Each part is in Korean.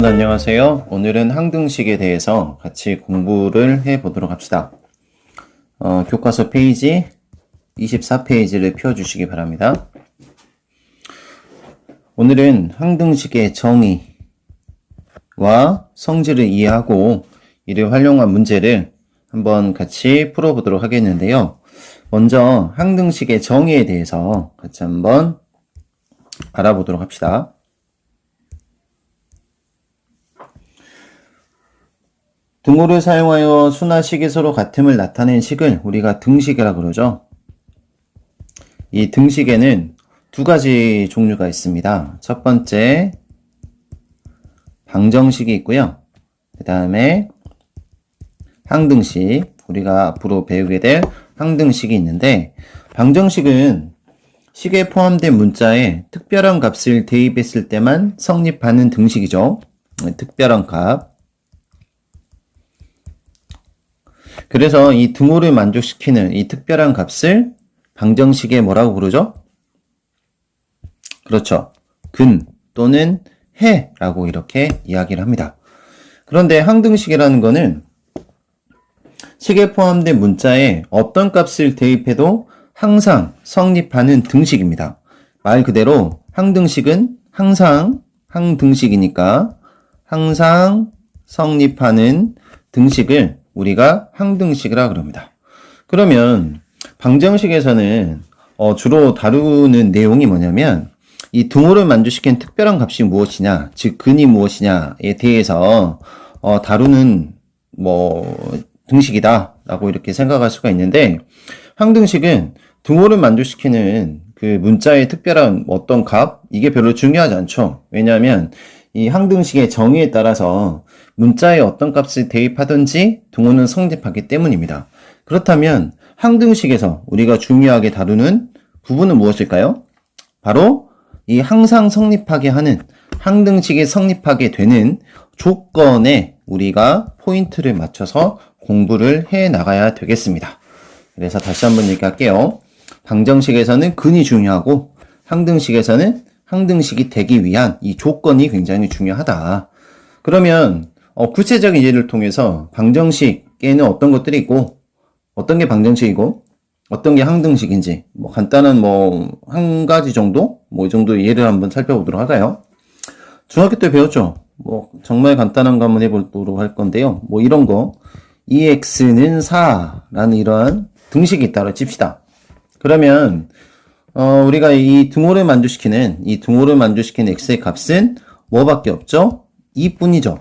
안녕하세요. 오늘은 항등식에 대해서 같이 공부를 해보도록 합시다. 교과서 페이지 24페이지를 펴주시기 바랍니다. 오늘은 항등식의 정의와 성질을 이해하고 이를 활용한 문제를 한번 같이 풀어보도록 하겠는데요. 먼저 항등식의 정의에 대해서 같이 한번 알아보도록 합시다. 등호를 사용하여 수나 식이 서로 같음을 나타낸 식을 우리가 등식이라고 그러죠. 이 등식에는 두 가지 종류가 있습니다. 첫 번째 방정식이 있고요. 그 다음에 항등식, 우리가 앞으로 배우게 될 항등식이 있는데, 방정식은 식에 포함된 문자에 특별한 값을 대입했을 때만 성립하는 등식이죠. 특별한 값. 그래서 이 등호를 만족시키는 이 특별한 값을 방정식에 뭐라고 부르죠? 그렇죠. 근 또는 해라고 이렇게 이야기를 합니다. 그런데 항등식이라는 거는 식에 포함된 문자에 어떤 값을 대입해도 항상 성립하는 등식입니다. 말 그대로 항등식은 항상 항등식이니까 항상 성립하는 등식을 우리가 항등식이라 그럽니다. 그러면 방정식에서는 주로 다루는 내용이 뭐냐면 이 등호를 만족시킨 특별한 값이 무엇이냐, 즉 근이 무엇이냐에 대해서 다루는 등식이다 라고 이렇게 생각할 수가 있는데, 항등식은 등호를 만족시키는 그 문자의 특별한 어떤 값, 이게 별로 중요하지 않죠. 왜냐하면 이 항등식의 정의에 따라서 문자에 어떤 값을 대입하든지 등호는 성립하기 때문입니다. 그렇다면 항등식에서 우리가 중요하게 다루는 부분은 무엇일까요? 바로 이 항상 성립하게 하는, 항등식이 성립하게 되는 조건에 우리가 포인트를 맞춰서 공부를 해 나가야 되겠습니다. 그래서 다시 한번 얘기할게요. 방정식에서는 근이 중요하고 항등식에서는 항등식이 되기 위한 이 조건이 굉장히 중요하다. 그러면 구체적인 예를 통해서 방정식에는 어떤 것들이 있고 어떤 게 방정식이고 어떤 게 항등식인지 간단한 한 가지 정도 이 정도 예를 한번 살펴보도록 할까요? 중학교 때 배웠죠. 정말 간단한 거 한번 해보도록 할 건데요. 이런 거 2x는 4라는 이러한 등식이 있다고 칩시다. 그러면 우리가 이 등호를 만족시키는 x의 값은 뭐밖에 없죠? 2뿐이죠.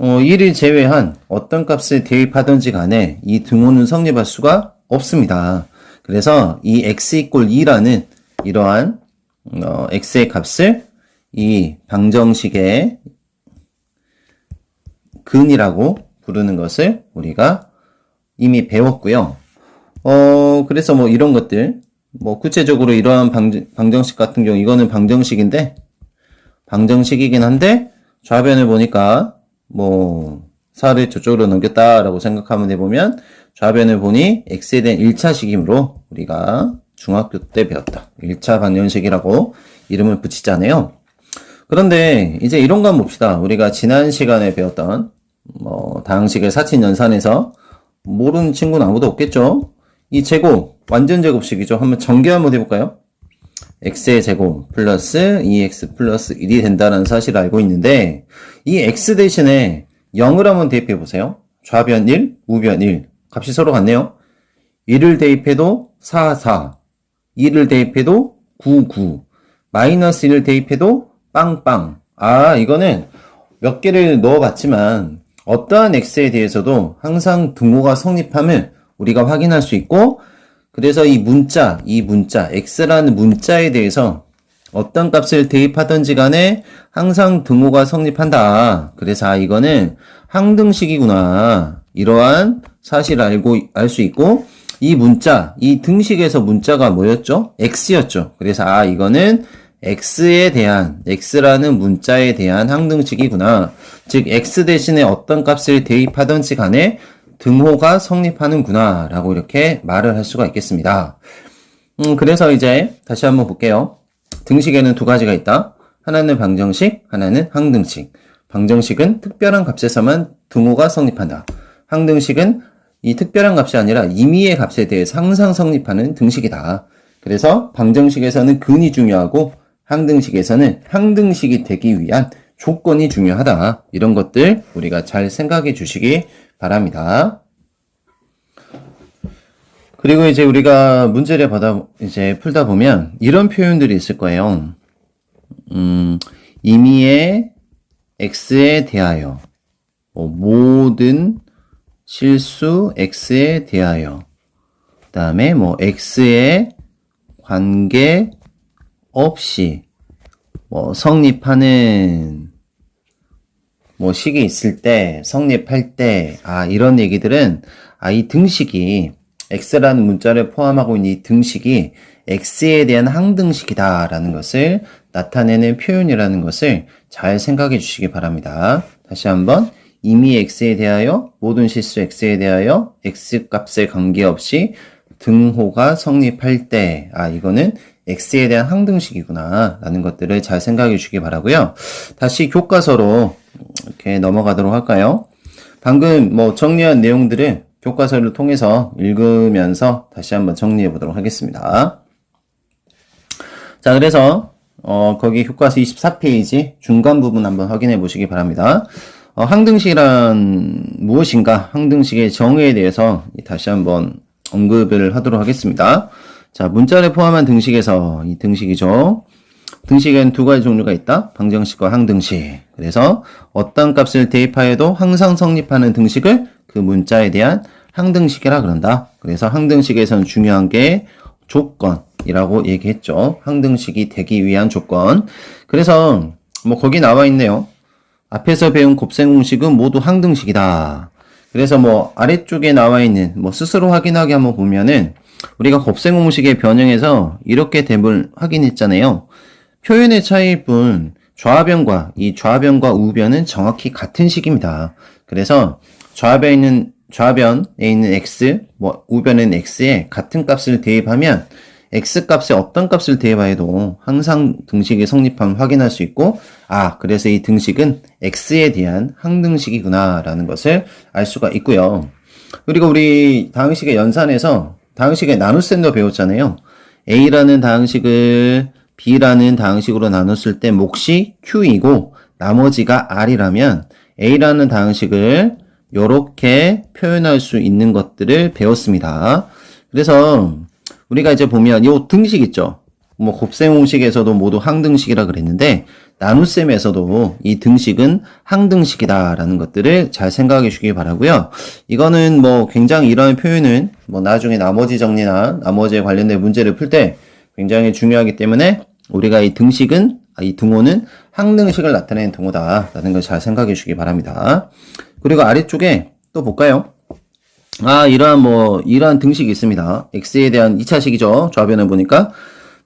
1을 제외한 어떤 값을 대입하든지 간에 이 등호는 성립할 수가 없습니다. 그래서 이 x 이퀄 2라는 이러한 x의 값을 이 방정식의 근이라고 부르는 것을 우리가 이미 배웠고요. 그래서 이런 것들, 구체적으로 이러한 방정식 같은 경우, 이거는 방정식이긴 한데, 좌변을 보니까, 4를 저쪽으로 넘겼다라고 생각하면 해보면, 좌변을 보니 x에 대한 1차식이므로 우리가 중학교 때 배웠다. 1차 방정식이라고 이름을 붙이잖아요. 그런데 이제 이런 거 한번 봅시다. 우리가 지난 시간에 배웠던, 다항식의 사칙연산에서 모르는 친구는 아무도 없겠죠? 이 제곱, 완전 제곱식이죠. 한번 전개 한번 해볼까요? x의 제곱 플러스 2x 플러스 1이 된다는 사실을 알고 있는데, 이 x 대신에 0을 한번 대입해보세요. 좌변 1, 우변 1. 값이 서로 같네요. 1을 대입해도 4, 4. 2를 대입해도 9, 9. 마이너스 1을 대입해도 빵빵. 이거는 몇 개를 넣어봤지만 어떠한 x에 대해서도 항상 등호가 성립함을 우리가 확인할 수 있고, 그래서 이 문자, x라는 문자에 대해서 어떤 값을 대입하든지 간에 항상 등호가 성립한다. 그래서 이거는 항등식이구나. 이러한 사실을 알 수 있고, 이 문자, 이 등식에서 문자가 뭐였죠? x였죠. 그래서 이거는 x라는 문자에 대한 항등식이구나. 즉 x 대신에 어떤 값을 대입하든지 간에 등호가 성립하는구나 라고 이렇게 말을 할 수가 있겠습니다. 그래서 이제 다시 한번 볼게요. 등식에는 두 가지가 있다. 하나는 방정식, 하나는 항등식. 방정식은 특별한 값에서만 등호가 성립한다. 항등식은 이 특별한 값이 아니라 임의의 값에 대해서 항상 성립하는 등식이다. 그래서 방정식에서는 근이 중요하고 항등식에서는 항등식이 되기 위한 조건이 중요하다. 이런 것들 우리가 잘 생각해 주시기 바랍니다. 그리고 이제 우리가 문제를 풀다 보면 이런 표현들이 있을 거예요. 임의의 x에 대하여, 모든 실수 x에 대하여, 그 다음에 x에 관계 없이, 성립하는, 식이 있을 때, 성립할 때, 이런 얘기들은, 이 등식이, x라는 문자를 포함하고 있는 이 등식이 x에 대한 항등식이다라는 것을 나타내는 표현이라는 것을 잘 생각해 주시기 바랍니다. 다시 한번 임의 x에 대하여 모든 실수 x에 대하여 x값에 관계없이 등호가 성립할 때 이거는 x에 대한 항등식이구나 라는 것들을 잘 생각해 주시기 바라고요. 다시 교과서로 이렇게 넘어가도록 할까요? 방금 정리한 내용들을 교과서를 통해서 읽으면서 다시 한번 정리해 보도록 하겠습니다. 자, 그래서 거기 교과서 24페이지 중간 부분 한번 확인해 보시기 바랍니다. 항등식이란 무엇인가? 항등식의 정의에 대해서 다시 한번 언급을 하도록 하겠습니다. 자, 문자를 포함한 등식에서 이 등식이죠. 등식에는 두 가지 종류가 있다. 방정식과 항등식. 그래서 어떤 값을 대입하여도 항상 성립하는 등식을 그 문자에 대한 항등식이라 그런다. 그래서 항등식에서는 중요한 게 조건이라고 얘기했죠. 항등식이 되기 위한 조건. 그래서 거기 나와 있네요. 앞에서 배운 곱셈 공식은 모두 항등식이다. 그래서 아래쪽에 나와 있는 스스로 확인하기 한번 보면은 우리가 곱셈 공식에 변형해서 이렇게 됨을 확인했잖아요. 표현의 차이일 뿐 좌변과 우변은 정확히 같은 식입니다. 그래서 좌변에 있는 x, 우변에 있는 x에 같은 값을 대입하면 x 값에 어떤 값을 대입해도 항상 등식이 성립함을 확인할 수 있고, 그래서 이 등식은 x에 대한 항등식이구나 라는 것을 알 수가 있고요. 그리고 우리 다항식의 연산에서 다항식의 나눗셈도 배웠잖아요. a라는 다항식을 b라는 다항식으로 나눴을 때 몫이 q이고 나머지가 r이라면 a라는 다항식을 이렇게 표현할 수 있는 것들을 배웠습니다. 그래서 우리가 이제 보면 이 등식 있죠. 곱셈 공식에서도 모두 항등식이라 그랬는데 나눗셈에서도 이 등식은 항등식이다라는 것들을 잘 생각해 주시기 바라고요. 이거는 굉장히 이런 표현은 나중에 나머지 정리나 나머지에 관련된 문제를 풀 때 굉장히 중요하기 때문에 우리가 이 등호는 항등식을 나타내는 등호다라는 걸 잘 생각해 주시기 바랍니다. 그리고 아래쪽에 또 볼까요? 이러한 등식이 있습니다. x에 대한 2차식이죠. 좌변을 보니까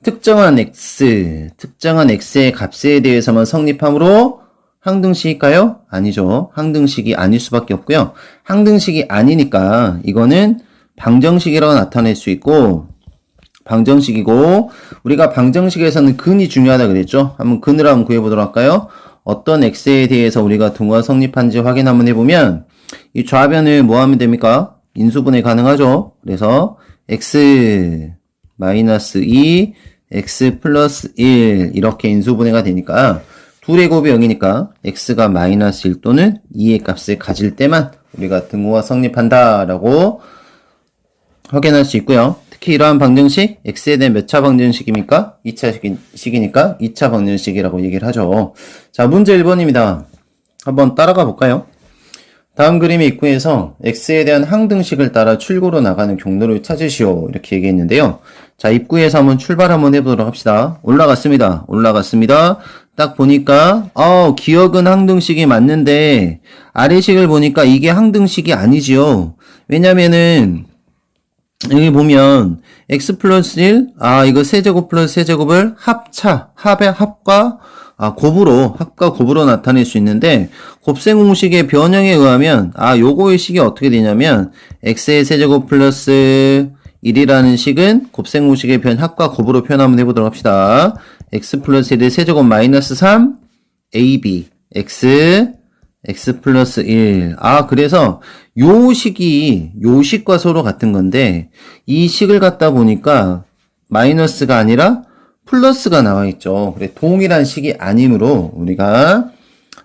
특정한 x의 값에 대해서만 성립하므로 항등식일까요? 아니죠. 항등식이 아닐 수밖에 없고요. 항등식이 아니니까 이거는 방정식이라고 나타낼 수 있고, 방정식이고, 우리가 방정식에서는 근이 중요하다 그랬죠. 한번 근을 한번 구해보도록 할까요? 어떤 x에 대해서 우리가 등호가 성립한지 확인 한번 해보면 이 좌변을 하면 됩니까? 인수분해 가능하죠. 그래서 x 마이너스 2, x 플러스 1 이렇게 인수분해가 되니까 둘의 곱이 0이니까 x가 마이너스 1 또는 2의 값을 가질 때만 우리가 등호가 성립한다라고 확인할 수 있고요. 특히 이러한 방정식, x에 대한 몇 차 방정식입니까? 2차식이니까 2차 방정식이라고 얘기를 하죠. 자, 문제 1번입니다. 한번 따라가 볼까요? 다음 그림의 입구에서 x에 대한 항등식을 따라 출구로 나가는 경로를 찾으시오. 이렇게 얘기했는데요. 자, 입구에서 한번 출발 한번 해보도록 합시다. 올라갔습니다. 딱 보니까, 기억은 항등식이 맞는데, 아래식을 보니까 이게 항등식이 아니지요. 왜냐면은, 여기 보면 x 플러스 1, 이거 세제곱 플러스 세제곱을 합과 곱으로 나타낼 수 있는데, 곱셈 공식의 변형에 의하면 요거의 식이 어떻게 되냐면 x의 세제곱 플러스 1이라는 식은 곱셈공식의 변 합과 곱으로 표현 한번 해보도록 합시다. x 플러스 1의 세제곱 마이너스 3 ab x 플러스 1. 그래서 요 식과 서로 같은 건데 이 식을 갖다 보니까 마이너스가 아니라 플러스가 나와 있죠. 그래 동일한 식이 아니므로 우리가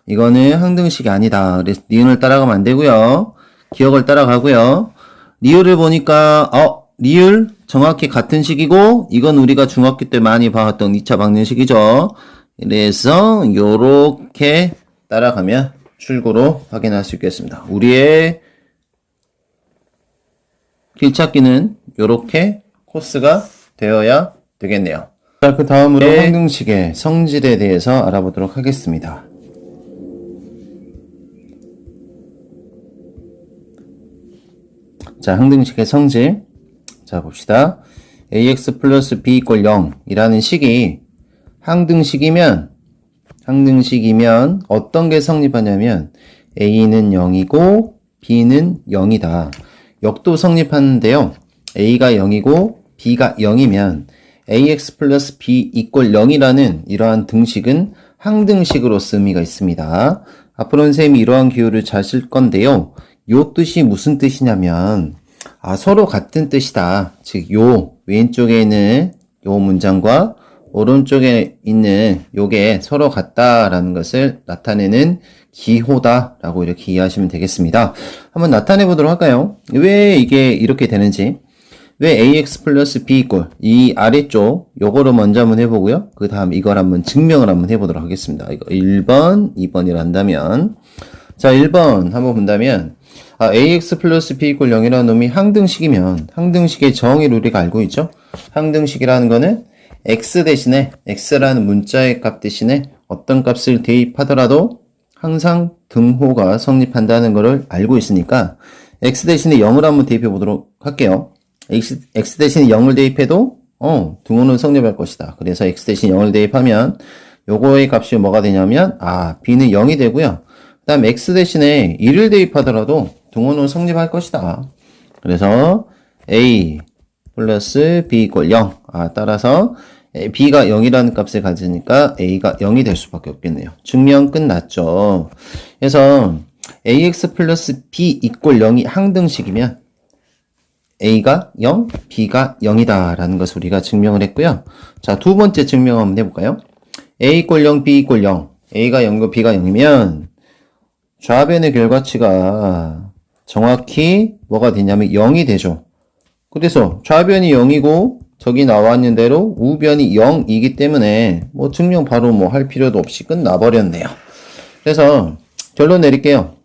이거는 항등식이 아니다. 그래서 니은을 따라가면 안 되고요. 기억을 따라가고요. 리을을 보니까 리을 정확히 같은 식이고 이건 우리가 중학교 때 많이 봐왔던 2차 방정식이죠. 그래서 요렇게 따라가면 출구로 확인할 수 있겠습니다. 우리의 길찾기는 요렇게 코스가 되어야 되겠네요. 자, 그 다음으로 항등식의 성질에 대해서 알아보도록 하겠습니다. 자, 항등식의 성질. 자, 봅시다. ax 플러스 b 이퀄 0이라는 식이 항등식이면 어떤 게 성립하냐면 a는 0이고 b는 0이다. 역도 성립하는데요. a가 0이고 b가 0이면 ax 플러스 b 이퀄 0이라는 이러한 등식은 항등식으로서 의미가 있습니다. 앞으로는 쌤이 이러한 기호를 잘 쓸 건데요. 요 뜻이 무슨 뜻이냐면 서로 같은 뜻이다. 즉 요 왼쪽에 있는 요 문장과 오른쪽에 있는 요게 서로 같다라는 것을 나타내는 기호다라고 이렇게 이해하시면 되겠습니다. 한번 나타내 보도록 할까요? 왜 이게 이렇게 되는지, 왜 ax 플러스 b 이꼴 이 아래쪽 요거를 먼저 한번 해보고요. 그 다음 이걸 한번 증명을 한번 해보도록 하겠습니다. 이거 1번, 2번이라 한다면, 자 1번 한번 본다면 ax 플러스 b 이꼴 0이라는 놈이 항등식이면 항등식의 정의를 우리가 알고 있죠. 항등식이라는 거는 x 대신에 x라는 문자의 값 대신에 어떤 값을 대입하더라도 항상 등호가 성립한다는 것을 알고 있으니까 x 대신에 0을 한번 대입해 보도록 할게요. x 대신에 0을 대입해도 등호는 성립할 것이다. 그래서 x 대신 0을 대입하면 요거의 값이 뭐가 되냐면 b는 0이 되고요. 그 다음 x 대신에 1을 대입하더라도 등호는 성립할 것이다. 그래서 a 플러스 b 이퀄 0. 따라서 b가 0이라는 값을 가지니까 a가 0이 될 수밖에 없겠네요. 증명 끝났죠. 그래서 ax 플러스 b 이퀄 0이 항등식이면 a가 0, b가 0이다 라는 것을 우리가 증명을 했고요. 자, 두 번째 증명 한번 해볼까요? a 이퀄 0, b 이퀄 0. a가 0이고 b가 0이면 좌변의 결과치가 정확히 뭐가 되냐면 0이 되죠. 그래서 좌변이 0이고 저기 나와 있는 대로 우변이 0이기 때문에 증명 바로 할 필요도 없이 끝나버렸네요. 그래서 결론 내릴게요.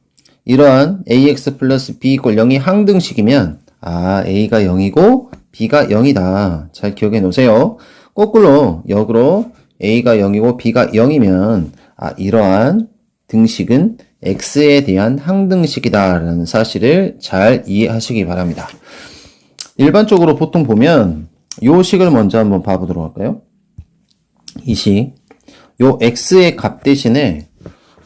이러한 ax 플러스 b 이퀄 0이 항등식이면 a가 0이고 b가 0이다. 잘 기억해 놓으세요. 거꾸로 역으로 a가 0이고 b가 0이면 이러한 등식은 x에 대한 항등식이다라는 사실을 잘 이해하시기 바랍니다. 일반적으로 보통 보면 요 식을 먼저 한번 봐보도록 할까요? 이 식, 요 x의 값 대신에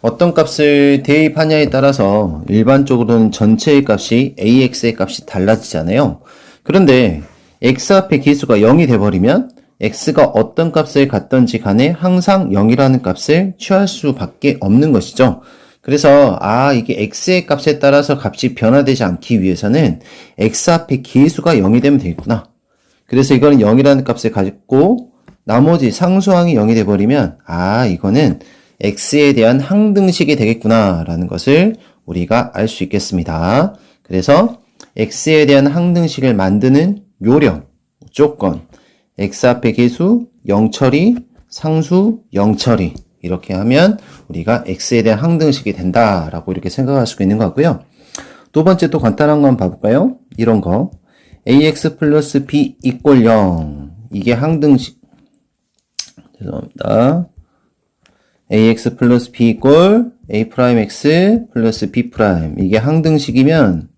어떤 값을 대입하냐에 따라서 일반적으로는 전체의 값이 ax의 값이 달라지잖아요. 그런데 x 앞에 기수가 0이 돼버리면 x가 어떤 값을 갖던지 간에 항상 0이라는 값을 취할 수밖에 없는 것이죠. 그래서 이게 x의 값에 따라서 값이 변화되지 않기 위해서는 x 앞에 기수가 0이 되면 되겠구나. 그래서 이거는 0이라는 값을 가지고 나머지 상수항이 0이 돼버리면 이거는 x에 대한 항등식이 되겠구나 라는 것을 우리가 알 수 있겠습니다. 그래서 x에 대한 항등식을 만드는 요령, 조건, x 앞에 계수 0 처리, 상수 0 처리 이렇게 하면 우리가 x에 대한 항등식이 된다라고 이렇게 생각할 수가 있는 것 같고요. 두 번째 또 간단한 거 한번 봐볼까요? 이런 거 ax 플러스 b 이퀄 0 이게 항등식 죄송합니다. ax 플러스 b 이퀄 a 프라임 x 플러스 b 프라임 이게 항등식이면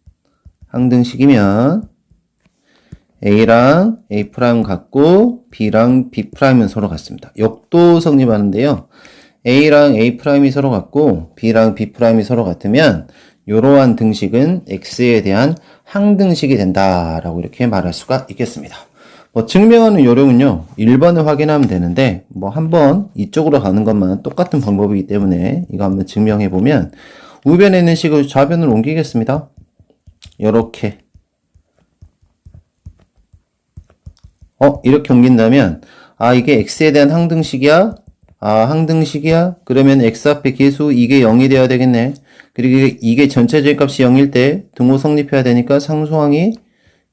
a랑 a 프라임 같고 b랑 b 프라임은 서로 같습니다. 역도 성립하는데요. a랑 a 프라임이 서로 같고 b랑 b 프라임이 서로 같으면 이러한 등식은 x에 대한 항등식이 된다라고 이렇게 말할 수가 있겠습니다. 뭐 증명하는 요령은요, 1번을 확인하면 되는데, 뭐 한번 이쪽으로 가는 것만 똑같은 방법이기 때문에 이거 한번 증명해 보면, 우변에 있는 식을 좌변으로 옮기겠습니다. 요렇게. 이렇게 옮긴다면, 이게 x에 대한 항등식이야? 항등식이야? 그러면 x 앞에 계수 이게 0이 되어야 되겠네. 그리고 이게 전체적인 값이 0일 때 등호 성립해야 되니까 상수항이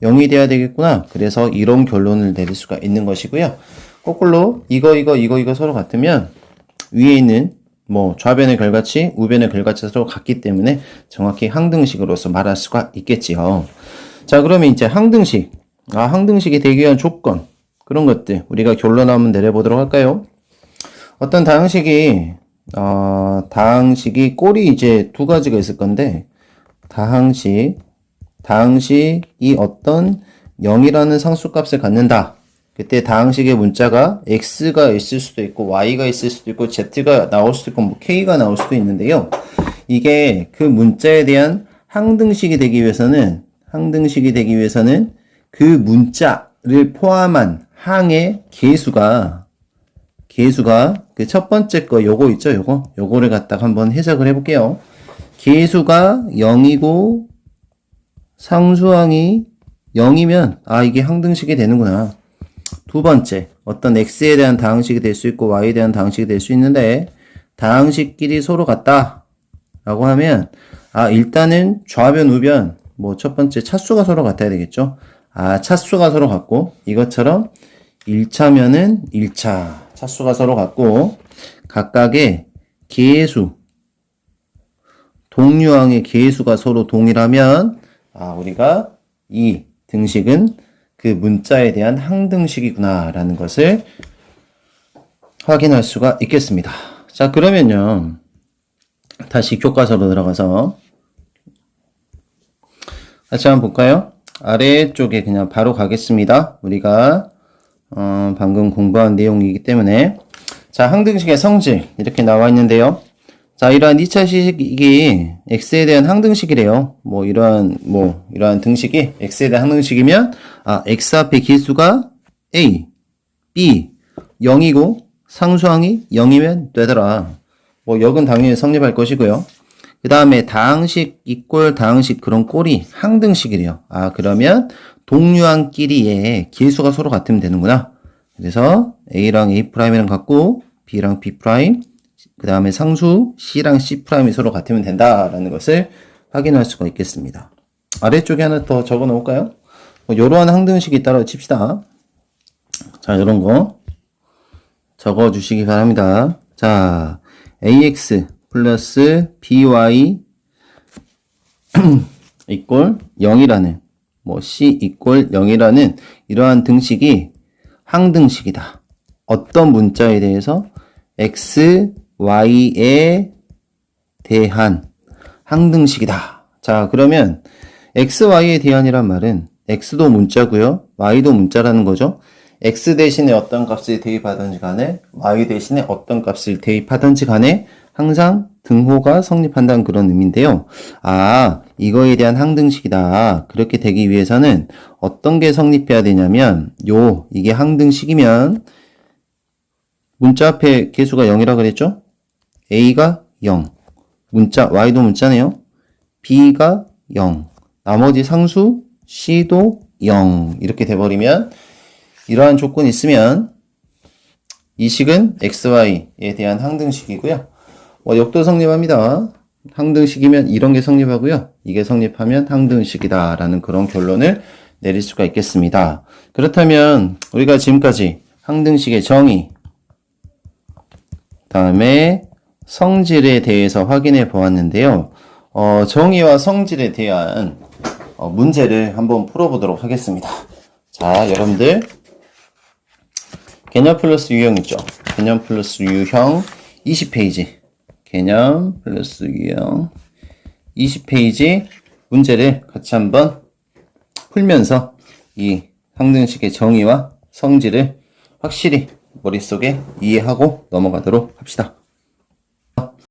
0이 돼야 되겠구나. 그래서 이런 결론을 내릴 수가 있는 것이고요. 거꾸로 이거 서로 같으면 위에 있는 뭐 좌변의 결과치, 우변의 결과치가 서로 같기 때문에 정확히 항등식으로서 말할 수가 있겠지요. 자, 그러면 이제 항등식. 항등식이 되기 위한 조건. 그런 것들 우리가 결론 한번 내려보도록 할까요? 어떤 다항식이 꼴이 이제 두 가지가 있을 건데, 다항식이 어떤 0이라는 상수값을 갖는다. 그때 다항식의 문자가 x가 있을 수도 있고 y가 있을 수도 있고 z가 나올 수도 있고 뭐 k가 나올 수도 있는데요. 이게 그 문자에 대한 항등식이 되기 위해서는 그 문자를 포함한 항의 개수가 그 첫 번째 거 요거 있죠? 요거를 갖다가 한번 해석을 해볼게요. 개수가 0이고 상수항이 0이면 이게 항등식이 되는구나. 두 번째, 어떤 x에 대한 다항식이 될 수 있고 y에 대한 다항식이 될 수 있는데 다항식끼리 서로 같다 라고 하면 일단은 좌변 우변 뭐 첫 번째 차수가 서로 같아야 되겠죠. 차수가 서로 같고 이것처럼 1차면은 1차 차수가 서로 같고 각각의 개수 동류항의 개수가 서로 동일하면 우리가 이 등식은 그 문자에 대한 항등식이구나 라는 것을 확인할 수가 있겠습니다. 자, 그러면요 다시 교과서로 들어가서 다시 한번 볼까요? 아래쪽에 그냥 바로 가겠습니다. 우리가 방금 공부한 내용이기 때문에. 자, 항등식의 성질 이렇게 나와 있는데요. 자, 이러한 2차식이 x에 대한 항등식이래요. 이러한 등식이 x에 대한 항등식이면 x 앞에 기수가 a, b, 0이고 상수항이 0이면 되더라. 역은 당연히 성립할 것이고요. 그 다음에 다항식 다항식 그런 꼴이 항등식이래요. 그러면 동류항끼리의 개수가 서로 같으면 되는구나. 그래서 a랑 a'이랑 같고 b랑 b', 그 다음에 상수 c랑 c'이 서로 같으면 된다라는 것을 확인할 수가 있겠습니다. 아래쪽에 하나 더 적어 놓을까요? 이러한 항등식이 있다고 칩시다. 자, 이런 거 적어 주시기 바랍니다. 자, ax 플러스 by 이꼴 0이라는 c 이꼴 0이라는 이러한 등식이 항등식이다. 어떤 문자에 대해서 x, y에 대한 항등식이다. 자, 그러면 x, y에 대한이란 말은 x도 문자고요. y도 문자라는 거죠. x 대신에 어떤 값을 대입하든지 간에 y 대신에 어떤 값을 대입하든지 간에 항상 등호가 성립한다는 그런 의미인데요. 이거에 대한 항등식이다. 그렇게 되기 위해서는 어떤 게 성립해야 되냐면 이게 항등식이면 문자 앞에 개수가 0이라 그랬죠? a가 0, y도 문자네요. b가 0, 나머지 상수 c도 0 이렇게 돼버리면 이러한 조건이 있으면 이 식은 xy에 대한 항등식이고요. 역도 성립합니다. 항등식이면 이런 게 성립하고요. 이게 성립하면 항등식이다 라는 그런 결론을 내릴 수가 있겠습니다. 그렇다면 우리가 지금까지 항등식의 정의, 다음에 성질에 대해서 확인해 보았는데요. 정의와 성질에 대한 문제를 한번 풀어보도록 하겠습니다. 자, 여러분들 개념 플러스 유형 있죠? 개념 플러스 유형 20페이지 개념 플러스 유형 20페이지 문제를 같이 한번 풀면서 이 항등식의 정의와 성질을 확실히 머릿속에 이해하고 넘어가도록 합시다.